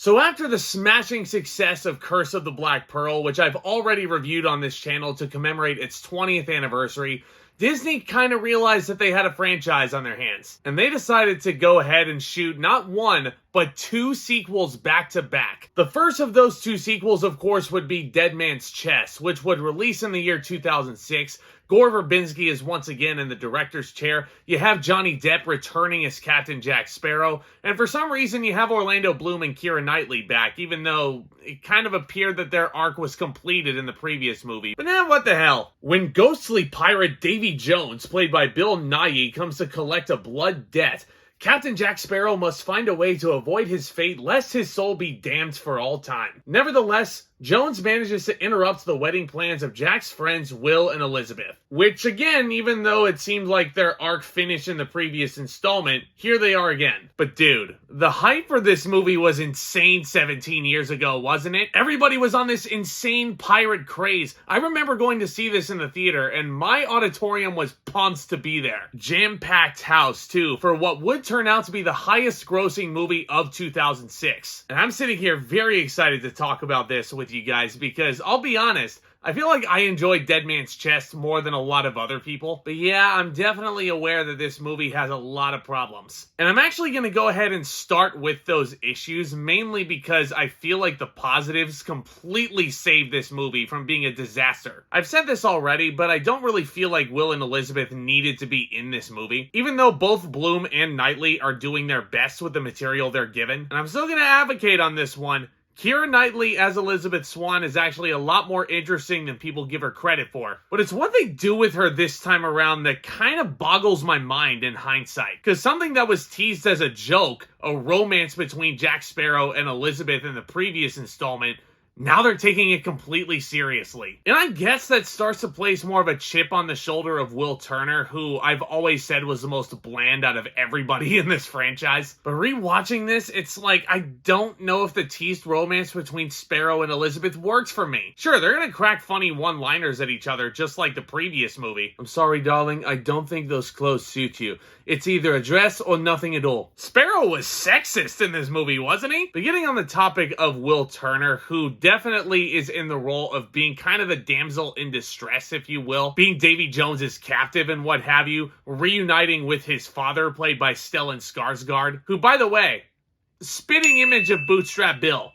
So after the smashing success of Curse of the Black Pearl, which I've already reviewed on this channel to commemorate its 20th anniversary, Disney kind of realized that they had a franchise on their hands. And they decided to go ahead and shoot not one, but 2 sequels back to back. The first of those 2 sequels, of course, would be Dead Man's Chest, which would release in the year 2006. Gore Verbinski is once again in the director's chair. You have Johnny Depp returning as Captain Jack Sparrow. And for some reason, you have Orlando Bloom and Keira Knightley back, even though it kind of appeared that their arc was completed in the previous movie. But now, what the hell? When ghostly pirate Davy Jones, played by Bill Nighy, comes to collect a blood debt, Captain Jack Sparrow must find a way to avoid his fate lest his soul be damned for all time. Nevertheless, Jones manages to interrupt the wedding plans of Jack's friends Will and Elizabeth. Which again, even though it seemed like their arc finished in the previous installment, here they are again. But dude, the hype for this movie was insane 17 years ago, wasn't it? Everybody was on this insane pirate craze. I remember going to see this in the theater and my auditorium was pumped to be there. Jam-packed house too, for what would turn out to be the highest grossing movie of 2006. And I'm sitting here very excited to talk about this with you guys because I'll be honest, I feel like I enjoyed Dead Man's Chest more than a lot of other people. But yeah, I'm definitely aware that this movie has a lot of problems. And I'm actually going to go ahead and start with those issues, mainly because I feel like the positives completely saved this movie from being a disaster. I've said this already, but I don't really feel like Will and Elizabeth needed to be in this movie. Even though both Bloom and Knightley are doing their best with the material they're given. And I'm still going to advocate on this one. Keira Knightley as Elizabeth Swann is actually a lot more interesting than people give her credit for. But it's what they do with her this time around that kind of boggles my mind in hindsight. Because something that was teased as a joke, a romance between Jack Sparrow and Elizabeth in the previous installment, now they're taking it completely seriously. And I guess that starts to place more of a chip on the shoulder of Will Turner, who I've always said was the most bland out of everybody in this franchise. But rewatching this, it's like, I don't know if the teased romance between Sparrow and Elizabeth works for me. Sure, they're gonna crack funny one-liners at each other, just like the previous movie. I'm sorry, darling, I don't think those clothes suit you. It's either a dress or nothing at all. Sparrow was sexist in this movie, wasn't he? But getting on the topic of Will Turner, who definitely is in the role of being kind of the damsel in distress, if you will, being Davy Jones's captive and what have you, reuniting with his father, played by Stellan Skarsgård, who, by the way, spitting image of Bootstrap Bill.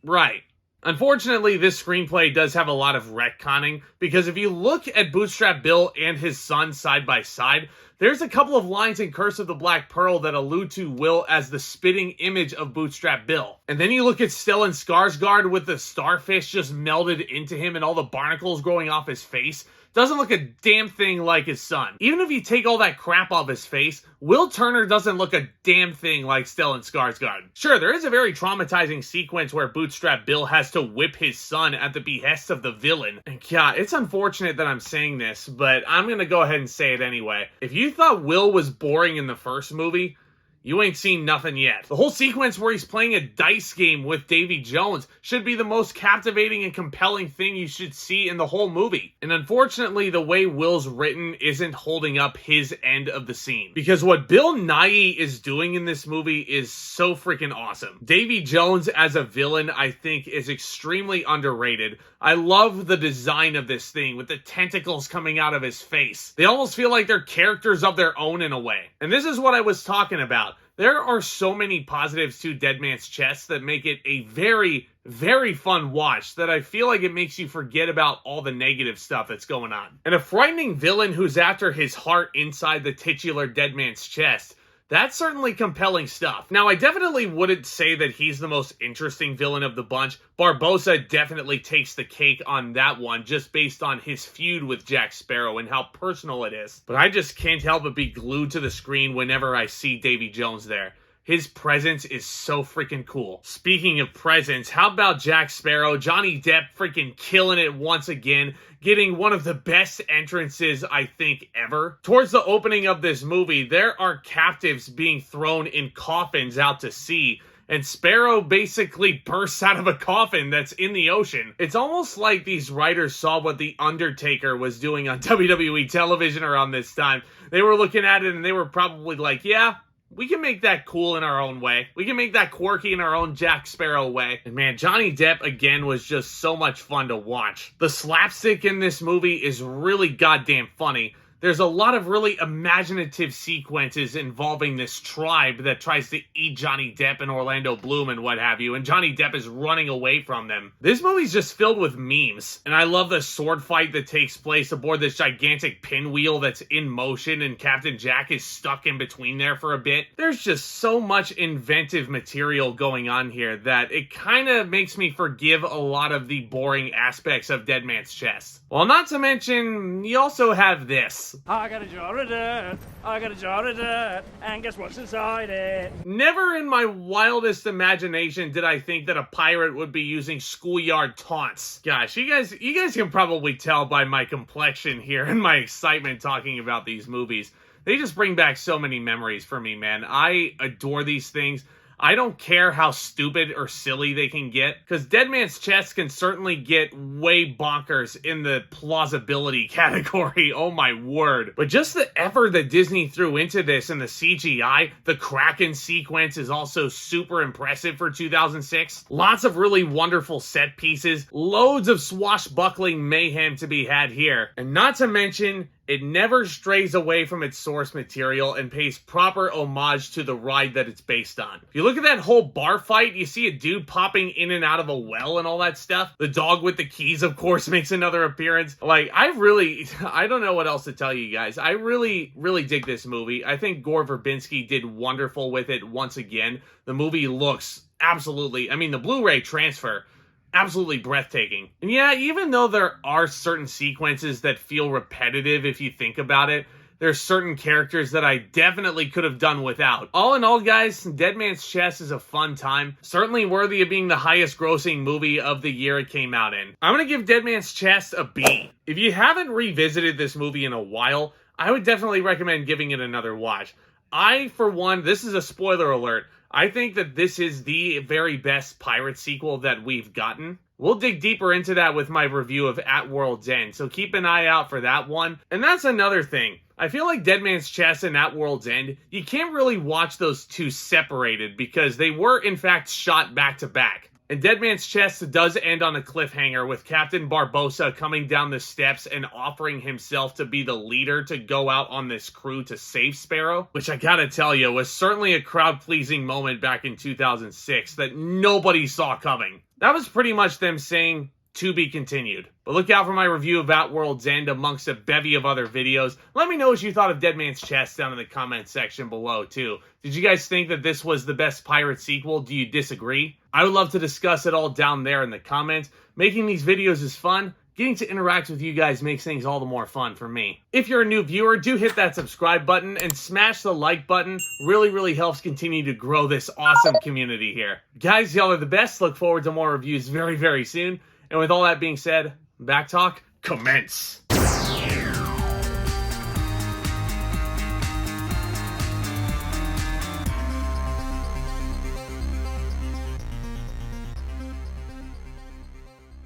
Right. Unfortunately, this screenplay does have a lot of retconning, because if you look at Bootstrap Bill and his son side by side, there's a couple of lines in Curse of the Black Pearl that allude to Will as the spitting image of Bootstrap Bill. And then you look at Stellan Skarsgård with the starfish just melded into him and all the barnacles growing off his face. Doesn't look a damn thing like his son. Even if you take all that crap off his face, Will Turner doesn't look a damn thing like Stellan Skarsgård. Sure, there is a very traumatizing sequence where Bootstrap Bill has to whip his son at the behest of the villain. And yeah, it's unfortunate that I'm saying this, but I'm gonna go ahead and say it anyway. If you thought Will was boring in the first movie, you ain't seen nothing yet. The whole sequence where he's playing a dice game with Davy Jones should be the most captivating and compelling thing you should see in the whole movie. And unfortunately, the way Will's written isn't holding up his end of the scene. Because what Bill Nighy is doing in this movie is so freaking awesome. Davy Jones as a villain, I think, is extremely underrated. I love the design of this thing with the tentacles coming out of his face. They almost feel like they're characters of their own in a way. And this is what I was talking about. There are so many positives to Dead Man's Chest that make it a very, very fun watch that I feel like it makes you forget about all the negative stuff that's going on. And a frightening villain who's after his heart inside the titular Dead Man's Chest, that's certainly compelling stuff. Now, I definitely wouldn't say that he's the most interesting villain of the bunch. Barbossa definitely takes the cake on that one, just based on his feud with Jack Sparrow and how personal it is. But I just can't help but be glued to the screen whenever I see Davy Jones there. His presence is so freaking cool. Speaking of presence, how about Jack Sparrow? Johnny Depp freaking killing it once again, getting one of the best entrances, I think, ever. Towards the opening of this movie, there are captives being thrown in coffins out to sea, and Sparrow basically bursts out of a coffin that's in the ocean. It's almost like these writers saw what The Undertaker was doing on WWE television around this time. They were looking at it and they were probably like, yeah, we can make that cool in our own way. We can make that quirky in our own Jack Sparrow way. And man, Johnny Depp again was just so much fun to watch. The slapstick in this movie is really goddamn funny. There's a lot of really imaginative sequences involving this tribe that tries to eat Johnny Depp and Orlando Bloom and what have you, and Johnny Depp is running away from them. This movie's just filled with memes, and I love the sword fight that takes place aboard this gigantic pinwheel that's in motion, and Captain Jack is stuck in between there for a bit. There's just so much inventive material going on here that it kind of makes me forgive a lot of the boring aspects of Dead Man's Chest. Well, not to mention, you also have this. I got a jar of dirt, I got a jar of dirt, and guess what's inside it? Never in my wildest imagination did I think that a pirate would be using schoolyard taunts. Gosh, you guys can probably tell by my complexion here and my excitement talking about these movies. They just bring back so many memories for me, man. I adore these things. I don't care how stupid or silly they can get, because Dead Man's Chest can certainly get way bonkers in the plausibility category, oh my word. But just the effort that Disney threw into this and the CGI, the Kraken sequence is also super impressive for 2006. Lots of really wonderful set pieces, loads of swashbuckling mayhem to be had here. And not to mention, it never strays away from its source material and pays proper homage to the ride that it's based on. If you look at that whole bar fight, you see a dude popping in and out of a well and all that stuff. The dog with the keys, of course, makes another appearance. Like, I don't know what else to tell you guys. I really dig this movie. I think Gore Verbinski did wonderful with it once again. The movie looks absolutely, the Blu-ray transfer, absolutely breathtaking. And yeah, even though there are certain sequences that feel repetitive if you think about it, there's certain characters that I definitely could have done without. All in all, guys, Dead Man's Chest is a fun time. Certainly worthy of being the highest grossing movie of the year it came out in. I'm gonna give Dead Man's Chest a B. If you haven't revisited this movie in a while, I would definitely recommend giving it another watch. I, for one, this is a spoiler alert, I think that this is the very best pirate sequel that we've gotten. We'll dig deeper into that with my review of At World's End, so keep an eye out for that one. And that's another thing. I feel like Dead Man's Chest and At World's End, you can't really watch those two separated because they were in fact shot back to back. And Dead Man's Chest does end on a cliffhanger with Captain Barbossa coming down the steps and offering himself to be the leader to go out on this crew to save Sparrow, which I gotta tell you was certainly a crowd-pleasing moment back in 2006 that nobody saw coming. That was pretty much them saying, to be continued. But look out for my review of At World's End amongst a bevy of other videos. Let me know what you thought of Dead Man's Chest down in the comment section below, too. Did you guys think that this was the best pirate sequel? Do you disagree? I would love to discuss it all down there in the comments. Making these videos is fun. Getting to interact with you guys makes things all the more fun for me. If you're a new viewer, do hit that subscribe button and smash the like button. Really helps continue to grow this awesome community here. Guys, y'all are the best. Look forward to more reviews very soon. And with all that being said, back talk, commence.